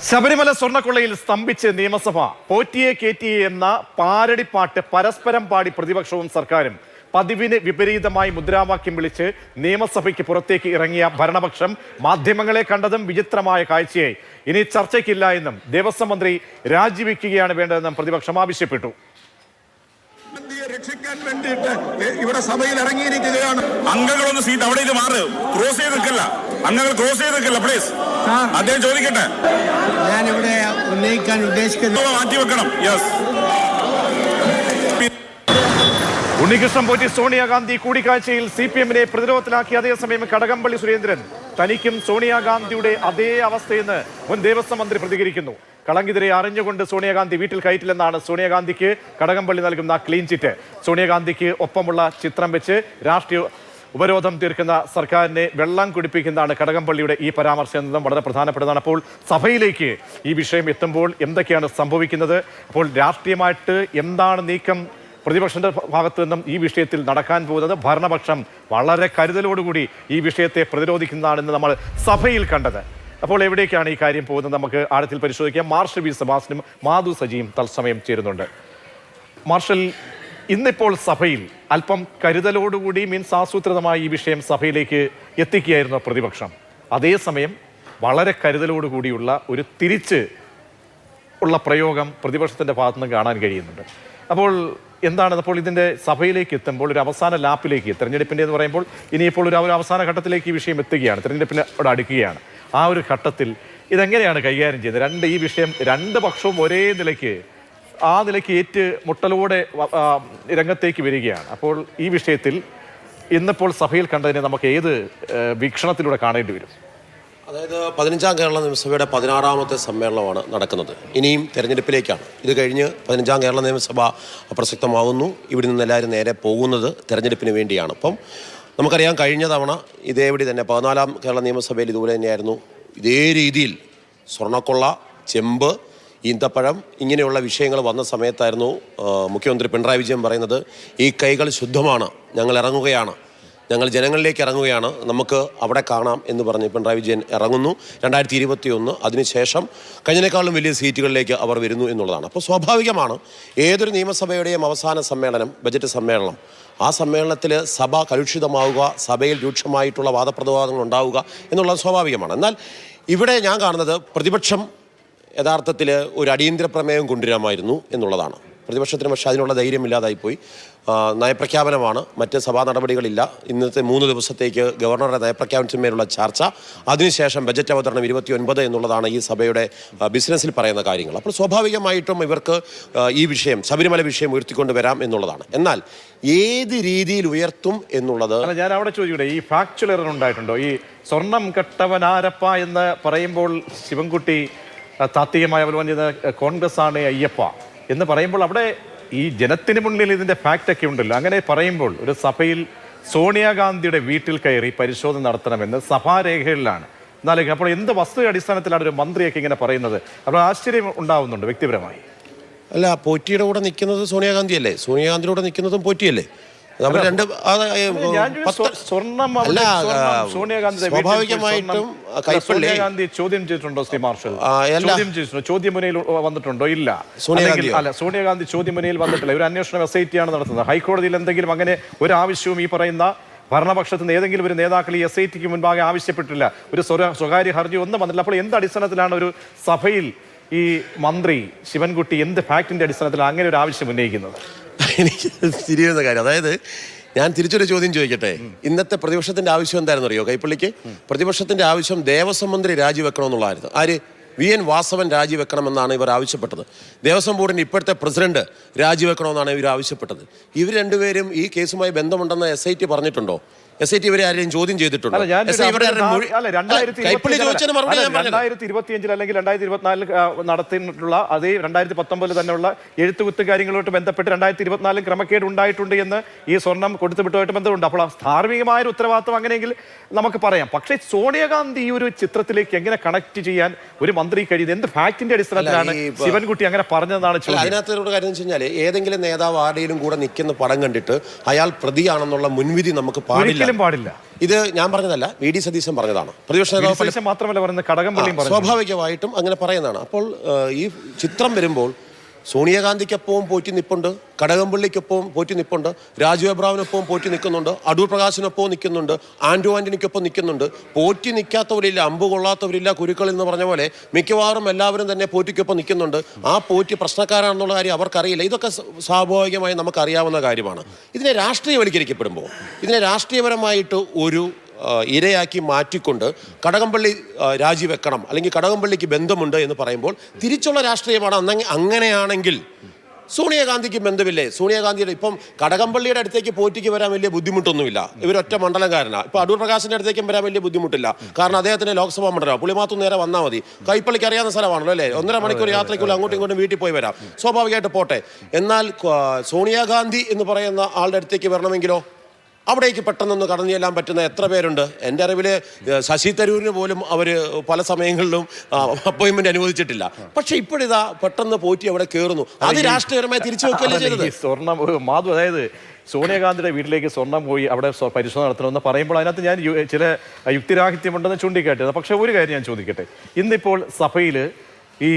ശബരിമല സ്വർണ്ണക്കൊള്ളയിൽ സ്തംഭിച്ച് നിയമസഭ. പോറ്റിയെ കേറ്റിയെ എന്ന പാരടിപ്പാട്ട് പരസ്പരം പാടി പ്രതിപക്ഷവും സർക്കാരും. പതിവിന് വിപരീതമായി മുദ്രാവാക്യം വിളിച്ച് നിയമസഭയ്ക്ക് പുറത്തേക്ക് ഇറങ്ങിയ ഭരണപക്ഷം മാധ്യമങ്ങളെ കണ്ടതും വിചിത്രമായ കാഴ്ചയായി. ഇനി ചർച്ചയ്ക്കില്ല എന്നും ദേവസ്വം മന്ത്രി രാജിവെക്കുകയാണ് വേണ്ടതെന്നും പ്രതിപക്ഷം ആവശ്യപ്പെട്ടു. രക്ഷിക്കാൻ വേണ്ടിയിട്ട് ഇവിടെ സഭയിൽ ഇറങ്ങിയിരിക്കുകയാണ്. അംഗങ്ങളൊന്ന് സീറ്റ് അവിടെ മാറ്, ക്രോസ് ചെയ്ത് നിൽക്കല്ല, അംഗങ്ങൾ ക്രോസ് ചെയ്ത് നിൽക്കല്ല പ്ലീസ്. അദ്ദേഹം ചോദിക്കട്ടെ. ഞാൻ ഇവിടെ ഉന്നയിക്കാൻ ഉദ്ദേശിക്കുന്നത് മാറ്റി വെക്കണം. യെസ്. ഉണ്ണികൃഷ്ണൻ പോറ്റി സോണിയാഗാന്ധി കൂടിക്കാഴ്ചയിൽ CPM-നെ പ്രതിരോധത്തിലാക്കിയ അതേസമയം കടകംപള്ളി സുരേന്ദ്രൻ തനിക്കും സോണിയാഗാന്ധിയുടെ അതേ അവസ്ഥയെന്ന് മുൻ ദേവസ്വം മന്ത്രി പ്രതികരിക്കുന്നു. കളങ്കിതരെ അറിഞ്ഞുകൊണ്ട് സോണിയാഗാന്ധി വീട്ടിൽ കയറ്റില്ലെന്നാണ് സോണിയാഗാന്ധിക്ക് കടകംപള്ളി നൽകുന്ന ക്ലീൻ ചിറ്റ്. സോണിയാഗാന്ധിക്ക് ഒപ്പമുള്ള ചിത്രം വെച്ച് രാഷ്ട്രീയ ഉപരോധം തീർക്കുന്ന സർക്കാരിനെ വെള്ളം കുടിപ്പിക്കുന്നതാണ് കടകംപള്ളിയുടെ ഈ പരാമർശം എന്നതും വളരെ പ്രധാനപ്പെട്ടതാണ്. അപ്പോൾ സഭയിലേക്ക് ഈ വിഷയം എത്തുമ്പോൾ എന്തൊക്കെയാണ് സംഭവിക്കുന്നത്? അപ്പോൾ രാഷ്ട്രീയമായിട്ട് എന്താണ് നീക്കം പ്രതിപക്ഷത്തിന്റെ ഭാഗത്തു നിന്നും ഈ വിഷയത്തിൽ നടക്കാൻ പോകുന്നത്? ഭരണപക്ഷം വളരെ കരുതലോടുകൂടി ഈ വിഷയത്തെ പ്രതിരോധിക്കുന്നതാണെന്ന് നമ്മൾ സഭയിൽ കണ്ടത്. അപ്പോൾ എവിടേക്കാണ് ഈ കാര്യം പോകുന്നത്? നമുക്ക് ആഴത്തിൽ പരിശോധിക്കാം. മാർഷൽ വി സെബാസ്റ്റ്യനും മാധു സജിയും തത്സമയം ചേരുന്നുണ്ട്. മാർഷൽ, ഇന്നിപ്പോൾ സഭയിൽ അല്പം കരുതലോടുകൂടി മീൻസ് ആസൂത്രിതമായി ഈ വിഷയം സഭയിലേക്ക് എത്തിക്കുകയായിരുന്നു പ്രതിപക്ഷം. അതേസമയം വളരെ കരുതലോടുകൂടിയുള്ള ഒരു തിരിച്ച് ഉള്ള പ്രയോഗം പ്രതിപക്ഷത്തിന്റെ ഭാഗത്തുനിന്ന് കാണാൻ കഴിയുന്നുണ്ട്. അപ്പോൾ എന്താണ് അപ്പോൾ ഇതിൻ്റെ സഭയിലേക്ക് എത്തുമ്പോൾ ഒരു അവസാന ലാപ്പിലേക്ക്, തെരഞ്ഞെടുപ്പിൻ്റെ എന്ന് പറയുമ്പോൾ ഇനിയിപ്പോൾ ഒരു അവസാന ഘട്ടത്തിലേക്ക് ഈ വിഷയം എത്തുകയാണ്, തെരഞ്ഞെടുപ്പിനോട് അടുക്കുകയാണ്. ആ ഒരു ഘട്ടത്തിൽ ഇതെങ്ങനെയാണ് കൈകാര്യം ചെയ്യുന്നത്? ഈ വിഷയം രണ്ട് പക്ഷവും ഒരേ നിലയ്ക്ക് ഏറ്റ് മുട്ടലോടെ രംഗത്തേക്ക് വരികയാണ്. അപ്പോൾ ഈ വിഷയത്തിൽ ഇന്നിപ്പോൾ സഭയിൽ കണ്ടതിനെ നമുക്ക് ഏത് വീക്ഷണത്തിലൂടെ കാണേണ്ടി വരും? അതായത് 15ാം കേരള നിയമസഭയുടെ 16ാമത്തെ സമ്മേളനമാണ് നടക്കുന്നത്. ഇനിയും തെരഞ്ഞെടുപ്പിലേക്കാണ്. ഇത് കഴിഞ്ഞ് 15ാം കേരള നിയമസഭ അപ്രസക്തമാകുന്നു. ഇവിടെ നിന്ന് എല്ലാവരും നേരെ പോകുന്നത് തെരഞ്ഞെടുപ്പിന് വേണ്ടിയാണ്. അപ്പം നമുക്കറിയാം, കഴിഞ്ഞ തവണ ഇതേപടി തന്നെ 14ാം കേരള നിയമസഭയിൽ ഇതുപോലെ തന്നെയായിരുന്നു. ഇതേ രീതിയിൽ സ്വർണ്ണക്കൊള്ള, ചെമ്പ്, ഈന്തപ്പഴം ഇങ്ങനെയുള്ള വിഷയങ്ങൾ വന്ന സമയത്തായിരുന്നു മുഖ്യമന്ത്രി പിണറായി വിജയൻ പറയുന്നത്, ഈ കൈകൾ ശുദ്ധമാണ്, ഞങ്ങൾ ഇറങ്ങുകയാണ്, ഞങ്ങൾ ജനങ്ങളിലേക്ക് ഇറങ്ങുകയാണ്, നമുക്ക് അവിടെ കാണാം എന്ന് പറഞ്ഞ് പിണറായി വിജയൻ ഇറങ്ങുന്നു. 2021 അതിനുശേഷം കഴിഞ്ഞതിനേക്കാളും വലിയ സീറ്റുകളിലേക്ക് അവർ വരുന്നു എന്നുള്ളതാണ്. അപ്പോൾ സ്വാഭാവികമാണ് ഏതൊരു നിയമസഭയുടെയും അവസാന സമ്മേളനം, ബജറ്റ് സമ്മേളനം, ആ സമ്മേളനത്തിൽ സഭ കലുഷിതമാവുക, സഭയിൽ രൂക്ഷമായിട്ടുള്ള വാദപ്രതിവാദങ്ങൾ ഉണ്ടാവുക എന്നുള്ളത് സ്വാഭാവികമാണ്. എന്നാൽ ഇവിടെ ഞാൻ കാണുന്നത് പ്രതിപക്ഷം യഥാർത്ഥത്തിൽ ഒരു അടിയന്തര പ്രമേയം കൊണ്ടുവരാമായിരുന്നു എന്നുള്ളതാണ്. പ്രതിപക്ഷത്തിന് പക്ഷേ അതിനുള്ള ധൈര്യമില്ലാതായിപ്പോയി. നയപ്രഖ്യാപനമാണ്, മറ്റ് സഭാ നടപടികളില്ല. ഇന്നത്തെ 3 ദിവസത്തേക്ക് ഗവർണറുടെ നയപ്രഖ്യാപനത്തിന്മേലുള്ള ചർച്ച, അതിനുശേഷം ബജറ്റ് അവതരണം 29 എന്നുള്ളതാണ് ഈ സഭയുടെ ബിസിനസ്സിൽ പറയുന്ന കാര്യങ്ങൾ. അപ്പോൾ സ്വാഭാവികമായിട്ടും ഇവർക്ക് ഈ വിഷയം, ശബരിമല വിഷയം ഉയർത്തിക്കൊണ്ട് വരാം എന്നുള്ളതാണ്. എന്നാൽ ഏത് രീതിയിൽ ഉയർത്തും എന്നുള്ളത് ഞാൻ അവിടെ ചോദിക്കട്ടെ, ഈ ഫാക്ച്വൽ എറർ ഉണ്ടായിട്ടുണ്ടോ? ഈ സ്വർണം കെട്ടവനാരപ്പ എന്ന് പറയുമ്പോൾ ശിവൻകുട്ടി താത്വികമായ അവലോകനം ചെയ്ത കോൺഗ്രസ് ആണ് അയ്യപ്പ എന്ന് പറയുമ്പോൾ അവിടെ ഈ ജനത്തിന് മുന്നിൽ ഇതിൻ്റെ ഫാക്റ്റൊക്കെ ഉണ്ടല്ലോ. അങ്ങനെ പറയുമ്പോൾ ഒരു സഭയിൽ സോണിയാഗാന്ധിയുടെ വീട്ടിൽ കയറി പരിശോധന നടത്തണമെന്ന് സഭാരേഖകളിലാണ്. എന്നാലും അപ്പോൾ എന്ത് വസ്തുത അടിസ്ഥാനത്തിലാണ് ഒരു മന്ത്രിയൊക്കെ ഇങ്ങനെ പറയുന്നത്? അപ്പോൾ ആശ്ചര്യം ഉണ്ടാവുന്നുണ്ട് വ്യക്തിപരമായി. അല്ല, പോറ്റിയുടെ കൂടെ നിൽക്കുന്നത് സോണിയാഗാന്ധി അല്ലേ? സോണിയാഗാന്ധിയുടെ കൂടെ നിൽക്കുന്നതും പോറ്റിയല്ലേ? സ്വാഭാവികമായിട്ടും സോണിയാഗാന്ധി ചോദ്യം ചെയ്തിട്ടുണ്ടോ ശ്രീ മാർഷൽ? ചോദ്യമുനയിൽ വന്നിട്ടുണ്ടോ? ഇല്ല. സോണിയാഗാന്ധി ചോദ്യമുനയിൽ വന്നിട്ടില്ല. ഒരു അന്വേഷണം SIT ആണ് നടത്തുന്നത്. ഹൈക്കോടതിയിൽ എന്തെങ്കിലും അങ്ങനെ ഒരു ആവശ്യവും ഈ പറയുന്ന ഭരണപക്ഷത്തിന് ഏതെങ്കിലും ഒരു നേതാക്കൾ ഈ SITക്ക് മുൻപാകെ ആവശ്യപ്പെട്ടില്ല. ഒരു സ്വകാര്യ ഹർജി ഒന്നും വന്നിട്ടില്ല. അപ്പോൾ എന്ത് അടിസ്ഥാനത്തിലാണ് ഒരു സഭയിൽ ഈ മന്ത്രി ശിവൻകുട്ടി എന്ത് ഫാക്ടിന്റെ അടിസ്ഥാനത്തിൽ അങ്ങനെ ഒരു ആവശ്യം ഉന്നയിക്കുന്നത്? എനിക്ക് തിരിയുന്ന കാര്യം, അതായത് ഞാൻ തിരിച്ചൊരു ചോദ്യം ചോദിക്കട്ടെ. ഇന്നത്തെ പ്രതിപക്ഷത്തിന്റെ ആവശ്യം എന്തായിരുന്നു അറിയോ? കൈപ്പള്ളിക്ക് പ്രതിപക്ഷത്തിന്റെ ആവശ്യം ദേവസ്വം മന്ത്രി രാജിവെക്കണമെന്നുള്ളതായിരുന്നു. ആര്? VN വാസവൻ രാജിവെക്കണമെന്നാണ് ഇവർ ആവശ്യപ്പെട്ടത്. ദേവസ്വം ബോർഡിന്റെ ഇപ്പോഴത്തെ പ്രസിഡന്റ് രാജിവെക്കണമെന്നാണ് ഇവർ ആവശ്യപ്പെട്ടത്. ഇവർ രണ്ടുപേരും ഈ കേസുമായി ബന്ധമുണ്ടെന്ന് SIT പറഞ്ഞിട്ടുണ്ടോ? SIT ഇവരെ ആരെയും ചോദ്യം ചെയ്തിട്ടുണ്ടോ? 2025 അല്ലെങ്കിൽ 2024 നടത്തിയിട്ടുള്ള അതേ 2019 തന്നെയുള്ള എഴുത്തുകുത്ത് കാര്യങ്ങളുമായിട്ട് ബന്ധപ്പെട്ട് 2024 ക്രമക്കേട് ഉണ്ടായിട്ടുണ്ട് എന്ന് ഈ സ്വർണം കൊടുത്തുവിട്ടുമായിട്ട് ബന്ധമുണ്ട്. അപ്പോൾ ധാർമ്മികമായ ഒരു ഉത്തരവാദിത്വം അങ്ങനെയെങ്കിൽ നമുക്ക് പറയാം. പക്ഷേ സോണിയാഗാന്ധി ഈ ഒരു ചിത്രത്തിലേക്ക് എങ്ങനെ കണക്ട് ചെയ്യാൻ ഒരു മന്ത്രി കഴിയുന്നത്? എന്ത് ഫാക്ടിന്റെ അടിസ്ഥാനത്തിലാണ് ശിവൻകുട്ടി അങ്ങനെ പറഞ്ഞതെന്നാണ് ചോദ്യം. അതിനകത്തൊരു കാര്യം എന്ന് വെച്ച് കഴിഞ്ഞാൽ, ഏതെങ്കിലും നേതാവ് ആരുടെയും കൂടെ നിൽക്കുന്ന പടം കണ്ടിട്ട് അയാൾ പ്രതിയാണെന്നുള്ള മുൻവിധി നമുക്ക് പാടില്ല. ഒരിക്കലും പാടില്ല. ഇത് ഞാൻ പറഞ്ഞതല്ല, വി.ഡി. സതീശൻ പറഞ്ഞതാണ്. പ്രതിപക്ഷ നേതാവ് മാത്രമല്ല പറയുന്നത്, കടകംപള്ളിയും സ്വാഭാവികമായിട്ടും അങ്ങനെ പറയുന്നതാണ്. അപ്പോൾ ഈ ചിത്രം വരുമ്പോൾ സോണിയാഗാന്ധിക്കൊപ്പവും പോറ്റി നിൽപ്പുണ്ട്, കടകംപള്ളിക്കൊപ്പവും പോറ്റി നിൽപ്പുണ്ട്, രാജു എബ്രാമിനൊപ്പവും പോറ്റി നിൽക്കുന്നുണ്ട്, അടൂർ പ്രകാശിനൊപ്പവും നിൽക്കുന്നുണ്ട്, ആന്റോ ആന്റണിക്കൊപ്പം നിൽക്കുന്നുണ്ട്. പോറ്റി നിൽക്കാത്തവരില്ല, അമ്പ് കൊള്ളാത്തവരില്ല, കുരുക്കളിൽ എന്ന് പറഞ്ഞ പോലെ മിക്കവാറും എല്ലാവരും തന്നെ പോറ്റിക്കൊപ്പം നിൽക്കുന്നുണ്ട്. ആ പോറ്റി പ്രശ്നക്കാരാണെന്നുള്ള കാര്യം അവർക്കറിയില്ല. ഇതൊക്കെ സ്വാഭാവികമായി നമുക്കറിയാവുന്ന കാര്യമാണ്. ഇതിനെ രാഷ്ട്രീയവൽക്കരിക്കപ്പെടുമ്പോൾ, ഇതിനെ രാഷ്ട്രീയപരമായിട്ട് ഒരു ഇരയാക്കി മാറ്റിക്കൊണ്ട് കടകംപള്ളി രാജിവെക്കണം, അല്ലെങ്കിൽ കടകംപള്ളിക്ക് ബന്ധമുണ്ട് എന്ന് പറയുമ്പോൾ തിരിച്ചുള്ള രാഷ്ട്രീയമാണ്. അങ്ങനെയാണെങ്കിൽ സോണിയാഗാന്ധിക്ക് ബന്ധമില്ലേ? സോണിയാഗാന്ധിയുടെ ഇപ്പം കടകംപള്ളിയുടെ അടുത്തേക്ക് പോറ്റിക്ക് വരാൻ വലിയ ബുദ്ധിമുട്ടൊന്നുമില്ല, ഇവരൊറ്റ മണ്ഡലംകാരനാണ്. ഇപ്പം അടൂർ പ്രകാശിന്റെ അടുത്തേക്കും വരാൻ വലിയ ബുദ്ധിമുട്ടില്ല, കാരണം അദ്ദേഹത്തിന്റെ ലോക്സഭാ മണ്ഡലമാണ്. പുളിമാത്തു നേരെ വന്നാൽ മതി. കൈപ്പള്ളിക്ക് അറിയാവുന്ന സ്ഥലമാണല്ലോ അല്ലേ? 1.5 മണിക്കൂർ യാത്രയ്ക്കുള്ള അങ്ങോട്ടും ഇങ്ങോട്ടും വീട്ടിൽ പോയി വരാം, സ്വാഭാവികമായിട്ട് പോട്ടെ. എന്നാൽ സോണിയാഗാന്ധി എന്ന് പറയുന്ന ആളുടെ അടുത്തേക്ക് വരണമെങ്കിലോ അവിടേക്ക് പെട്ടെന്നൊന്ന് കടന്നു ചെല്ലാൻ പറ്റുന്ന എത്ര പേരുണ്ട്? എൻ്റെ അറിവിൽ ശശി തരൂരിന് പോലും അവർ പല സമയങ്ങളിലും അപ്പോയിൻമെന്റ് അനുവദിച്ചിട്ടില്ല. പക്ഷെ ഇപ്പോഴിതാ പെട്ടെന്ന് പോറ്റി അവിടെ കയറുന്നു. അത് രാഷ്ട്രീയപരമായി തിരിച്ചു വെക്കുകയല്ലേ ചെയ്തത്? സ്വർണ്ണം മാധു, അതായത് സോണിയാഗാന്ധിയുടെ വീട്ടിലേക്ക് സ്വർണ്ണം പോയി അവിടെ പരിശോധന നടത്തണമെന്ന് പറയുമ്പോൾ അതിനകത്ത് ഞാൻ ചില യുക്തിരാഹിത്യമുണ്ടെന്ന് ചൂണ്ടിക്കാട്ടിയത്. പക്ഷെ ഒരു കാര്യം ഞാൻ ചോദിക്കട്ടെ, ഇന്നിപ്പോൾ സഭയിൽ ഈ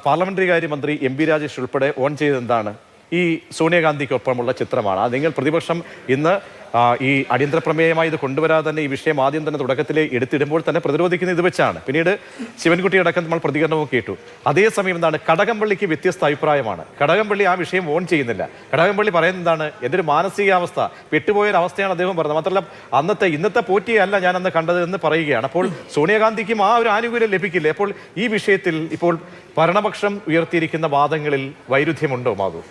പാർലമെന്ററി കാര്യമന്ത്രി എം പി രാജേഷ് ഉൾപ്പെടെ ഓൺ ചെയ്തത് എന്താണ്? ഈ സോണിയാഗാന്ധിക്കൊപ്പമുള്ള ചിത്രമാണ്. നിങ്ങൾ പ്രതിപക്ഷം ഇന്ന് ഈ അടിയന്തര പ്രമേയമായി ഇത് കൊണ്ടുവരാതെ തന്നെ ഈ വിഷയം ആദ്യം തന്നെ തുടക്കത്തിൽ എടുത്തിടുമ്പോൾ തന്നെ പ്രതിരോധിക്കുന്ന ഇത് വെച്ചാണ്. പിന്നീട് ശിവൻകുട്ടി അടക്കം നമ്മൾ പ്രതികരണവും കേട്ടു. അതേസമയം എന്താണ്, കടകംപള്ളിക്ക് വ്യത്യസ്ത അഭിപ്രായമാണ്. കടകംപള്ളി ആ വിഷയം ഓൺ ചെയ്യുന്നില്ല. കടകംപള്ളി പറയുന്നത് എന്താണ്, എൻ്റെ ഒരു മാനസികാവസ്ഥ പെട്ടുപോയൊരവസ്ഥയാണ് അദ്ദേഹം പറഞ്ഞത്. മാത്രമല്ല ഇന്നത്തെ പോറ്റിയല്ല ഞാൻ അന്ന് കണ്ടത് എന്ന് പറയുകയാണ്. അപ്പോൾ സോണിയാഗാന്ധിക്കും ആ ഒരു ആനുകൂല്യം ലഭിക്കില്ലേ? അപ്പോൾ ഈ വിഷയത്തിൽ ഇപ്പോൾ ഭരണപക്ഷം ഉയർത്തിയിരിക്കുന്ന വാദങ്ങളിൽ വൈരുദ്ധ്യമുണ്ടോ മാധു?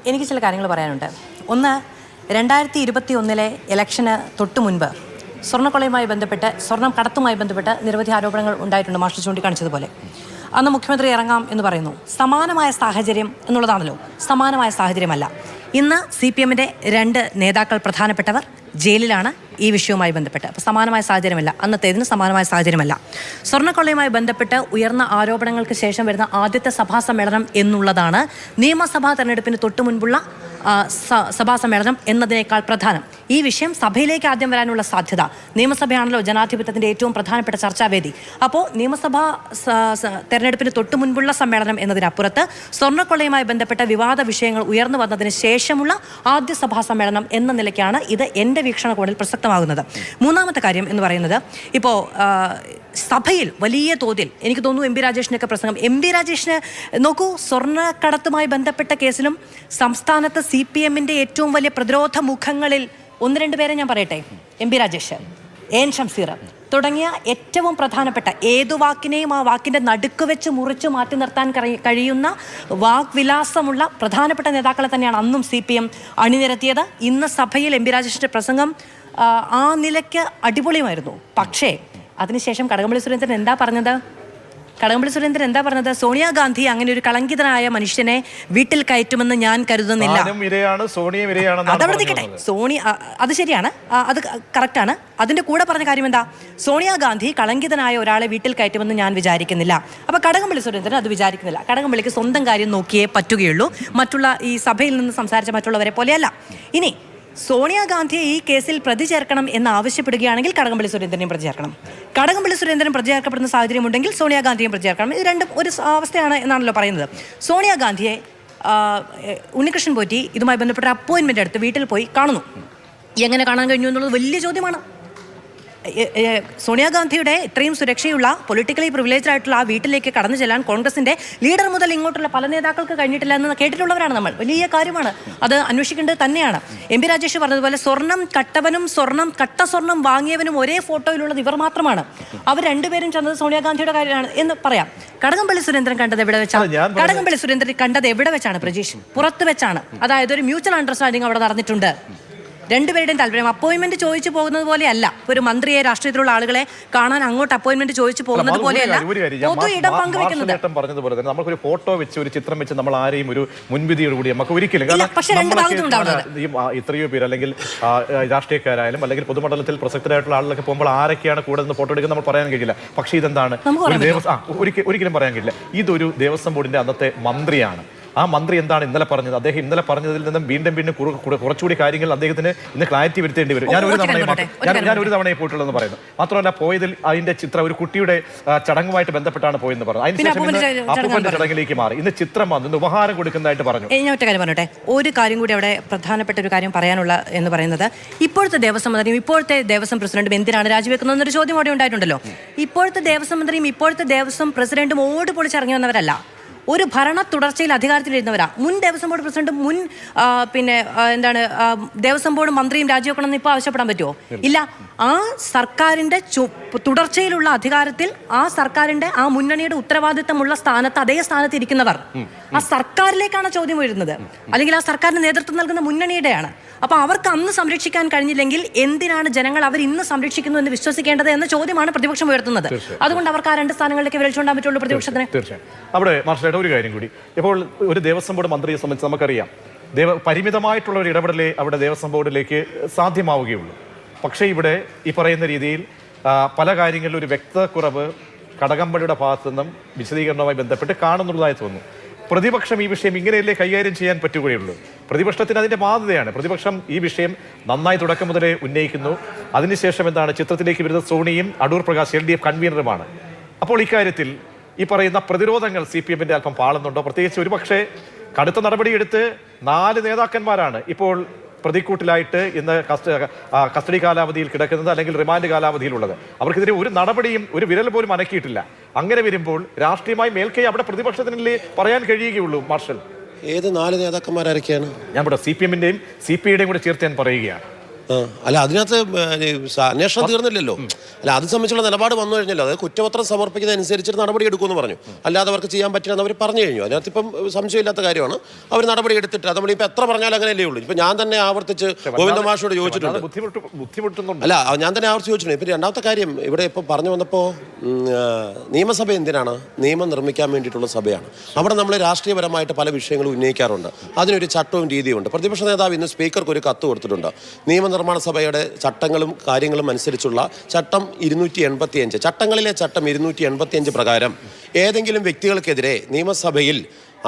എനിക്ക് ചില കാര്യങ്ങൾ പറയാനുണ്ട്. ഒന്ന്, 2021 ഇലക്ഷന് തൊട്ട് മുൻപ് സ്വർണ്ണക്കൊള്ളയുമായി ബന്ധപ്പെട്ട്, സ്വർണം കടത്തുമായി ബന്ധപ്പെട്ട് നിരവധി ആരോപണങ്ങൾ ഉണ്ടായിട്ടുണ്ട്, മാസ്റ്റർ ചൂണ്ടിക്കാണിച്ചതുപോലെ. അന്ന് മുഖ്യമന്ത്രി ഇറങ്ങാം എന്ന് പറയുന്നു. സമാനമായ സാഹചര്യം എന്നുള്ളതാണല്ലോ, സമാനമായ സാഹചര്യമല്ല. ഇന്ന് CPM-ന്റെ 2 നേതാക്കൾ, പ്രധാനപ്പെട്ടവർ ജയിലിലാണ് ഈ വിഷയവുമായി ബന്ധപ്പെട്ട്. അപ്പോൾ സമാനമായ സാഹചര്യമല്ല, അന്നത്തേതിന് സമാനമായ സാഹചര്യമല്ല. സ്വർണ്ണക്കൊള്ളയുമായി ബന്ധപ്പെട്ട് ഉയർന്ന ആരോപണങ്ങൾക്ക് ശേഷം വരുന്ന ആദ്യത്തെ സഭാ സമ്മേളനം എന്നുള്ളതാണ് നിയമസഭാ തെരഞ്ഞെടുപ്പിന് തൊട്ടു മുൻപുള്ള സഭാ സമ്മേളനം എന്നതിനേക്കാൾ പ്രധാനം. ഈ വിഷയം സഭയിലേക്ക് ആദ്യം വരാനുള്ള സാധ്യത, നിയമസഭയാണല്ലോ ജനാധിപത്യത്തിൻ്റെ ഏറ്റവും പ്രധാനപ്പെട്ട ചർച്ചാവേദി. അപ്പോൾ നിയമസഭാ തെരഞ്ഞെടുപ്പിന് തൊട്ടു മുൻപുള്ള സമ്മേളനം എന്നതിനപ്പുറത്ത് സ്വർണ്ണക്കൊള്ളയുമായി ബന്ധപ്പെട്ട വിവാദ വിഷയങ്ങൾ ഉയർന്നു വന്നതിന് ശേഷമുള്ള ആദ്യ സഭാ സമ്മേളനം എന്ന നിലയ്ക്കാണ് ഇത് എൻ്റെ വീക്ഷണകോണിൽ പ്രസക്തമാകുന്നത്. മൂന്നാമത്തെ കാര്യം എന്ന് പറയുന്നത്, ഇപ്പോൾ സഭയിൽ വലിയ തോതിൽ എനിക്ക് തോന്നുന്നു എം പി രാജേഷിനൊക്കെ പ്രസംഗം, എം പി രാജേഷിന് നോക്കൂ, സ്വർണ്ണക്കടത്തുമായി ബന്ധപ്പെട്ട കേസിലും സംസ്ഥാനത്ത് CPM-ന്റെ ഏറ്റവും വലിയ പ്രതിരോധ മുഖങ്ങളിൽ 1-2 പേരെ ഞാൻ പറയട്ടെ. M P Rajesh, N Shamseer തുടങ്ങിയ ഏറ്റവും പ്രധാനപ്പെട്ട, ഏതു വാക്കിനെയും ആ വാക്കിൻ്റെ നടുക്ക് വെച്ച് മുറിച്ച് മാറ്റി നിർത്താൻ കഴിയുന്ന വാഗ്വിലാസമുള്ള പ്രധാനപ്പെട്ട നേതാക്കളെ തന്നെയാണ് അന്നും CPM അണിനിരത്തിയത്. ഇന്ന് സഭയിൽ എം പി രാജേഷിൻ്റെ പ്രസംഗം ആ നിലയ്ക്ക് അടിപൊളിയുമായിരുന്നു. പക്ഷേ അതിനുശേഷം കടകംപള്ളി സുരേന്ദ്രൻ എന്താ പറഞ്ഞത്? സോണിയാഗാന്ധി അങ്ങനെ ഒരു കളങ്കിതനായ മനുഷ്യനെ വീട്ടിൽ കയറ്റുമെന്ന് ഞാൻ കരുതുന്നില്ല. അതവിടെ നിൽക്കട്ടെ, അത് ശരിയാണ്, അത് കറക്റ്റാണ്. അതിൻ്റെ കൂടെ പറഞ്ഞ കാര്യം എന്താ? സോണിയാഗാന്ധി കളങ്കിതനായ ഒരാളെ വീട്ടിൽ കയറ്റുമെന്ന് ഞാൻ വിചാരിക്കുന്നില്ല. അപ്പോൾ കടകംപള്ളി സുരേന്ദ്രൻ അത് വിചാരിക്കുന്നില്ല. കടകംപള്ളിക്ക് സ്വന്തം കാര്യം നോക്കിയേ പറ്റുകയുള്ളൂ, മറ്റുള്ള ഈ സഭയിൽ നിന്ന് സംസാരിച്ച മറ്റുള്ളവരെ പോലെയല്ല. ഇനി സോണിയാഗാന്ധിയെ ഈ കേസിൽ പ്രതി ചേർക്കണം എന്ന് ആവശ്യപ്പെടുകയാണെങ്കിൽ കടകംപള്ളി സുരേന്ദ്രനെയും പ്രതി ചേർക്കണം. കടകംപള്ളി സുരേന്ദ്രൻ പ്രതി ചേർക്കപ്പെടുന്ന സാഹചര്യമുണ്ടെങ്കിൽ സോണിയാഗാന്ധിയും പ്രതി ചേർക്കണം. ഇത് രണ്ടും ഒരു അവസ്ഥയാണ് എന്നാണല്ലോ പറയുന്നത്. സോണിയാഗാന്ധിയെ ഉണ്ണികൃഷ്ണൻ പോറ്റി ഇതുമായി ബന്ധപ്പെട്ട അപ്പോയിൻമെൻ്റ് എടുത്ത് വീട്ടിൽ പോയി കാണുന്നു. എങ്ങനെ കാണാൻ കഴിഞ്ഞു എന്നുള്ളത് വലിയ ചോദ്യമാണ്. സോണിയാഗാന്ധിയുടെ ഇത്രയും സുരക്ഷയുള്ള, പൊളിറ്റിക്കലി പ്രിവിലേജ്ഡ് ആയിട്ടുള്ള ആ വീട്ടിലേക്ക് കടന്നു ചെല്ലാൻ കോൺഗ്രസിൻ്റെ ലീഡർ മുതൽ ഇങ്ങോട്ടുള്ള പല നേതാക്കൾക്ക് കഴിഞ്ഞിട്ടില്ല എന്ന് കേട്ടിട്ടുള്ളവരാണ് നമ്മൾ. വലിയ കാര്യമാണ്, അത് അന്വേഷിക്കേണ്ടത് തന്നെയാണ്. എം പി രാജേഷ് പറഞ്ഞതുപോലെ സ്വർണം കട്ടവനും കട്ട സ്വർണം വാങ്ങിയവനും ഒരേ ഫോട്ടോയിലുള്ളത് ഇവർ മാത്രമാണ്. അവർ രണ്ടുപേരും ചെന്നത് സോണിയാഗാന്ധിയുടെ കാര്യമാണ് എന്ന് പറയാം. കടകംപള്ളി സുരേന്ദ്രൻ കണ്ടത് എവിടെ വെച്ചാണ്? കടകംപള്ളി സുരേന്ദ്രൻ കണ്ടത് എവിടെ വെച്ചാണ് പ്രജീഷ്? പുറത്ത് വെച്ചാണ്. അതായത് ഒരു മ്യൂച്വൽ അണ്ടർസ്റ്റാൻഡിങ് അവിടെ നടന്നിട്ടുണ്ട്. രണ്ടുപേരുടെയും താല്പര്യം. അപ്പോയിൻമെന്റ് ചോദിച്ചു പോകുന്നത് പോലെയല്ല. ഒരു മന്ത്രിയെ, രാഷ്ട്രീയത്തിലുള്ള ആളുകളെ കാണാൻ അങ്ങോട്ട് അപ്പോയിൻമെന്റ് ചോദിച്ചു പോകുന്നത് പോലെയല്ല പൊതു ഇടം പങ്കുവെക്കുന്നത്. പറഞ്ഞതുപോലെ തന്നെ നമുക്കൊരു ഫോട്ടോ വെച്ച്, ഒരു ചിത്രം വെച്ച് നമ്മൾ ആരെയും ഒരു മുൻവിധിയോടുകൂടി നമുക്ക് ഒരിക്കലും, പക്ഷേ രണ്ട് ഭാഗത്തും ഇത്രയോ പേര് അല്ലെങ്കിൽ രാഷ്ട്രീയക്കാരായാലും അല്ലെങ്കിൽ പൊതുമണ്ഡലത്തിൽ പ്രസക്തരായിട്ടുള്ള ആളുകളൊക്കെ പോകുമ്പോൾ ആരൊക്കെയാണ് കൂടെ നിന്ന് ഫോട്ടോ എടുക്കുന്നത് നമ്മൾ പറയാൻ കഴിയില്ല. പക്ഷേ ഇതെന്താണ്, ഒരിക്കലും പറയാൻ കഴിയില്ല. ഇതൊരു ദേവസ്വം ബോർഡിന്റെ അന്നത്തെ മന്ത്രിയാണ്. ആ മന്ത്രി എന്താണ് ഇന്നലെ പറഞ്ഞത്? അദ്ദേഹം ഇന്നലെ പറഞ്ഞതിൽ നിന്നും വീണ്ടും കുറച്ചുകൂടി കാര്യങ്ങൾ അദ്ദേഹത്തിന് ഇന്ന് ക്ലാരിറ്റി വരുത്തേണ്ടി വരും. ഞാൻ ഒരു തവണയെ പോയിട്ടുള്ളതെന്ന് പറയുന്നു. മാത്രമല്ല പോയതിൽ അതിന്റെ ചിത്രം ഒരു കുട്ടിയുടെ ചടങ്ങുമായിട്ട് ബന്ധപ്പെട്ടാണ് പോയെന്ന് പറഞ്ഞു. അതിനുശേഷം അപ്പൂപ്പന്റെ ചടങ്ങിലേക്ക് മാറി. ഇന്ന് ചിത്രം വന്നു, ഇന്ന് ഉപഹാരം കൊടുക്കുന്നതായിട്ട് പറഞ്ഞു. ഞാൻ ഒറ്റ കാര്യം പറഞ്ഞോട്ടെ, ഒരു കാര്യം കൂടി അവിടെ പ്രധാനപ്പെട്ട ഒരു കാര്യം പറയാനുള്ള എന്ന് പറയുന്നത്, ഇപ്പോഴത്തെ ദേവസ്വം മന്ത്രിയും ഇപ്പോഴത്തെ ദേവസ്വം പ്രസിഡന്റും എന്തിനാണ് രാജിവെക്കുന്നത് എന്നൊരു ചോദ്യം അവിടെ ഉണ്ടായിട്ടുണ്ടല്ലോ. ഇപ്പോഴത്തെ ദേവസ്വം മന്ത്രിയും ഇപ്പോഴത്തെ ദേവസ്വം പ്രസിഡന്റും ഓട് പൊളിച്ചിറങ്ങി വന്നവരല്ല, ഒരു ഭരണ തുടർച്ചയിൽ അധികാരത്തിലിരുന്നവരാ. മുൻ ദേവസ്വം ബോർഡ് പ്രസിഡന്റും മുൻ ദേവസ്വം ബോർഡ് മന്ത്രിയും രാജിവെക്കണം എന്ന് ഇപ്പോൾ ആവശ്യപ്പെടാൻ പറ്റുമോ? ഇല്ല. ആ സർക്കാരിന്റെ തുടർച്ചയിലുള്ള അധികാരത്തിൽ ആ സർക്കാരിന്റെ ആ മുന്നണിയുടെ ഉത്തരവാദിത്തമുള്ള സ്ഥാനത്ത് അതേ സ്ഥാനത്ത് ഇരിക്കുന്നവർ, ആ സർക്കാരിലേക്കാണ് ചോദ്യം വരുന്നത്, അല്ലെങ്കിൽ ആ സർക്കാരിന് നേതൃത്വം നൽകുന്ന മുന്നണിയുടെയാണ്. അപ്പൊ അവർക്ക് അന്ന് സംരക്ഷിക്കാൻ കഴിഞ്ഞില്ലെങ്കിൽ എന്തിനാണ് ജനങ്ങൾ അവർ ഇന്ന് സംരക്ഷിക്കുന്നു എന്ന് വിശ്വസിക്കേണ്ടത് എന്ന ചോദ്യമാണ് പ്രതിപക്ഷം ഉയർത്തുന്നത്. അതുകൊണ്ട് അവർക്ക് ആ 2 സ്ഥാനങ്ങളിലേക്ക് വിരൽച്ചുകൊണ്ടാൻ പറ്റുള്ളൂ പ്രതിപക്ഷത്തിന്. തീർച്ചയായും. അവിടെ മാർഷലായിട്ട് ഒരു കാര്യം കൂടി, ഇപ്പോൾ ഒരു ദേവസ്വം ബോർഡ് മന്ത്രിയെ സംബന്ധിച്ച് നമുക്കറിയാം, പരിമിതമായിട്ടുള്ള ഒരു ഇടപെടലേ അവിടെ ദേവസ്വം ബോർഡിലേക്ക് സാധ്യമാവുകയുള്ളൂ. പക്ഷേ ഇവിടെ ഈ പറയുന്ന രീതിയിൽ പല കാര്യങ്ങളിലും ഒരു വ്യക്തതക്കുറവ് കടകംപള്ളിയുടെ ഭാഗത്തു നിന്നും വിശദീകരണവുമായി ബന്ധപ്പെട്ട് കാണുന്നുള്ളതായി തോന്നുന്നു. പ്രതിപക്ഷം ഈ വിഷയം ഇങ്ങനെയല്ലേ കൈകാര്യം ചെയ്യാൻ പറ്റുകയുള്ളൂ? പ്രതിപക്ഷത്തിന് അതിൻ്റെ ബാധ്യതയാണ്. പ്രതിപക്ഷം ഈ വിഷയം നന്നായി തുടക്കം മുതലേ ഉന്നയിക്കുന്നു. അതിനുശേഷം എന്താണ്, ചിത്രത്തിലേക്ക് വരുന്ന സോണിയും അടൂർ പ്രകാശ് LDF കൺവീനറുമാണ്. അപ്പോൾ ഇക്കാര്യത്തിൽ ഈ പറയുന്ന പ്രതിരോധങ്ങൾ CPM-ന്റെ അല്പം പാളുന്നുണ്ടോ? പ്രത്യേകിച്ച് ഒരുപക്ഷെ കടുത്ത നടപടിയെടുത്ത് 4 നേതാക്കന്മാരാണ് ഇപ്പോൾ പ്രതിക്കൂട്ടിലായിട്ട് ഇന്ന് കസ്റ്റഡി കാലാവധിയിൽ കിടക്കുന്നത്, അല്ലെങ്കിൽ റിമാൻഡ് കാലാവധിയിലുള്ളത്. അവർക്കെതിരെ ഒരു നടപടിയും ഒരു വിരൽ പോലും അനക്കിയിട്ടില്ല. അങ്ങനെ വരുമ്പോൾ രാഷ്ട്രീയമായി മേൽക്കൈ അവിടെ പ്രതിപക്ഷത്തിനല്ലേ പറയാൻ കഴിയുകയുള്ളൂ. മാർഷൽ, ഏത് 4 നേതാക്കന്മാരൊക്കെയാണ്? ഞാൻ ഇവിടെ CPM-ന്റെയും CPI-യുടെയും കൂടെ ചേർത്ത് ഞാൻ പറയുകയാണ്. അല്ല, അതിനകത്ത് അന്വേഷണം തീർന്നില്ലല്ലോ. അല്ല, അത് സംബന്ധിച്ചുള്ള നിലപാട് വന്നു കഴിഞ്ഞല്ലോ. അത് കുറ്റപത്രം സമർപ്പിക്കുന്നതനുസരിച്ച് നടപടി എടുക്കുമെന്ന് പറഞ്ഞു. അല്ലാതെ അവർക്ക് ചെയ്യാൻ പറ്റില്ലെന്ന് അവർ പറഞ്ഞു കഴിഞ്ഞു. അതിനകത്ത് ഇപ്പം സംശയമില്ലാത്ത കാര്യമാണ്. അവർ നടപടി എടുത്തിട്ട് നമ്മളിപ്പോൾ എത്ര പറഞ്ഞാലും അങ്ങനെയല്ലേ ഉള്ളൂ. ഇപ്പം ഞാൻ തന്നെ ആവർത്തിച്ച് ഗോവിന്ദ മാഷോട് ചോദിച്ചിട്ടുണ്ട്. അല്ല, ഞാൻ തന്നെ ആവർത്തിച്ച് ചോദിച്ചിട്ടുണ്ട്. ഇപ്പം രണ്ടാമത്തെ കാര്യം ഇവിടെ ഇപ്പം പറഞ്ഞു വന്നപ്പോൾ, നിയമസഭ എന്തിനാണ്? നിയമം നിർമ്മിക്കാൻ വേണ്ടിയിട്ടുള്ള സഭയാണ്. അവിടെ നമ്മൾ രാഷ്ട്രീയപരമായിട്ട് പല വിഷയങ്ങളും ഉന്നയിക്കാറുണ്ട്. അതിനൊരു ചട്ടവും രീതിയുമുണ്ട്. പ്രതിപക്ഷ നേതാവ് ഇന്ന് സ്പീക്കർക്ക് ഒരു കത്ത് കൊടുത്തിട്ടുണ്ട്. നിയമനിർമ്മാണ സഭയുടെ ചട്ടങ്ങളും കാര്യങ്ങളും അനുസരിച്ചുള്ള ചട്ടം 285, ചട്ടങ്ങളിലെ ചട്ടം 285 പ്രകാരം ഏതെങ്കിലും വ്യക്തികൾക്കെതിരെ നിയമസഭയിൽ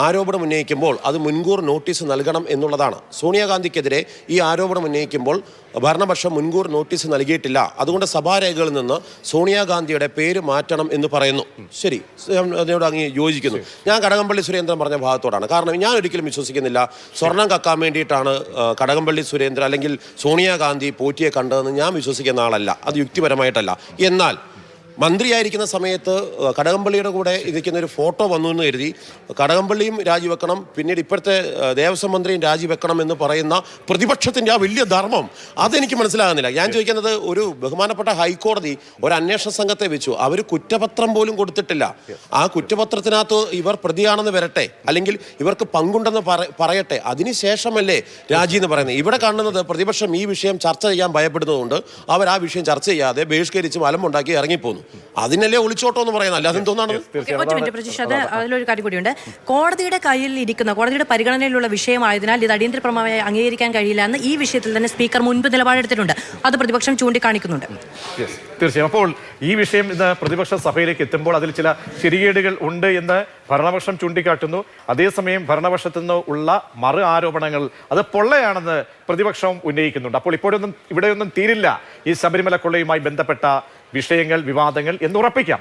ആരോപണം ഉന്നയിക്കുമ്പോൾ അത് മുൻകൂർ നോട്ടീസ് നൽകണം എന്നുള്ളതാണ്. സോണിയാഗാന്ധിക്കെതിരെ ഈ ആരോപണം ഉന്നയിക്കുമ്പോൾ ഭരണപക്ഷം മുൻകൂർ നോട്ടീസ് നൽകിയിട്ടില്ല. അതുകൊണ്ട് സഭാരേഖകളിൽ നിന്ന് സോണിയാഗാന്ധിയുടെ പേര് മാറ്റണം എന്ന് പറയുന്നു. ശരി, അതിനോട് അങ്ങ് യോജിക്കുന്നു. ഞാൻ കടകംപള്ളി സുരേന്ദ്രൻ പറഞ്ഞ ഭാഗത്തോടാണ്. കാരണം ഞാൻ ഒരിക്കലും വിശ്വസിക്കുന്നില്ല സ്വർണം കക്കാൻ വേണ്ടിയിട്ടാണ് കടകംപള്ളി സുരേന്ദ്രൻ അല്ലെങ്കിൽ സോണിയാഗാന്ധി പോറ്റിയെ കണ്ടതെന്ന് ഞാൻ വിശ്വസിക്കുന്ന ആളല്ല. അത് യുക്തിപരമായിട്ടല്ല. എന്നാൽ മന്ത്രിയായിരിക്കുന്ന സമയത്ത് കടകംപള്ളിയുടെ കൂടെ ഇരിക്കുന്ന ഒരു ഫോട്ടോ വന്നു എന്ന് കരുതി കടകംപള്ളിയും രാജിവെക്കണം, പിന്നീട് ഇപ്പോഴത്തെ ദേവസ്വം മന്ത്രിയും രാജിവെക്കണം എന്ന് പറയുന്ന പ്രതിപക്ഷത്തിൻ്റെ ആ വലിയ ധർമ്മം അതെനിക്ക് മനസ്സിലാകുന്നില്ല. ഞാൻ ചോദിക്കുന്നത്, ഒരു ബഹുമാനപ്പെട്ട ഹൈക്കോടതി ഒരു അന്വേഷണ സംഘത്തെ വെച്ചു, അവർ കുറ്റപത്രം പോലും കൊടുത്തിട്ടില്ല. ആ കുറ്റപത്രത്തിനകത്ത് ഇവർ പ്രതിയാണെന്ന് വരട്ടെ, അല്ലെങ്കിൽ ഇവർക്ക് പങ്കുണ്ടെന്ന് പറയട്ടെ, അതിനുശേഷമല്ലേ രാജി എന്ന് പറയുന്നത്. ഇവിടെ കാണുന്നത് പ്രതിപക്ഷം ഈ വിഷയം ചർച്ച ചെയ്യാൻ ഭയപ്പെടുന്നതുകൊണ്ട് അവർ ആ വിഷയം ചർച്ച ചെയ്യാതെ ബഹിഷ്കരിച്ച് മലമുണ്ടാക്കി ഇറങ്ങിപ്പോന്നു. അതിനല്ലേ ഒളിച്ചോട്ടോ എന്ന് പറയുന്നത്, അല്ലാതെ എന്തോന്നാണ്? അതിലൊരു കാര്യം കൂടിയുണ്ട്. കോടതിയുടെ കയ്യിൽ ഇരിക്കുന്ന, കോടതിയുടെ പരിഗണനയിലുള്ള വിഷയമായതിനാൽ ഇത് അടിയന്തരപ്രമേയമായി അംഗീകരിക്കാൻ കഴിയില്ല എന്ന് ഈ വിഷയത്തിൽ തന്നെ സ്പീക്കർ മുൻപ് നിലപാടെടുത്തിട്ടുണ്ട്. അത് പ്രതിപക്ഷം ചൂണ്ടിക്കാണിക്കുന്നുണ്ട്. തീർച്ചയായും. അപ്പോൾ ഈ വിഷയം ഇന്ന് പ്രതിപക്ഷ സഭയിലേക്ക് എത്തുമ്പോൾ അതിൽ ചില ശരികേടുകൾ ഉണ്ട് എന്ന് ഭരണപക്ഷം ചൂണ്ടിക്കാട്ടുന്നു. അതേസമയം ഭരണപക്ഷത്തു നിന്ന് ഉള്ള മറു ആരോപണങ്ങൾ അത് പൊള്ളയാണെന്ന് പ്രതിപക്ഷം ഉന്നയിക്കുന്നുണ്ട്. അപ്പോൾ ഇവിടെയൊന്നും തീരില്ല ഈ ശബരിമല കൊള്ളയുമായി ബന്ധപ്പെട്ട വിഷയങ്ങൾ, വിവാദങ്ങൾ എന്നുറപ്പിക്കാം.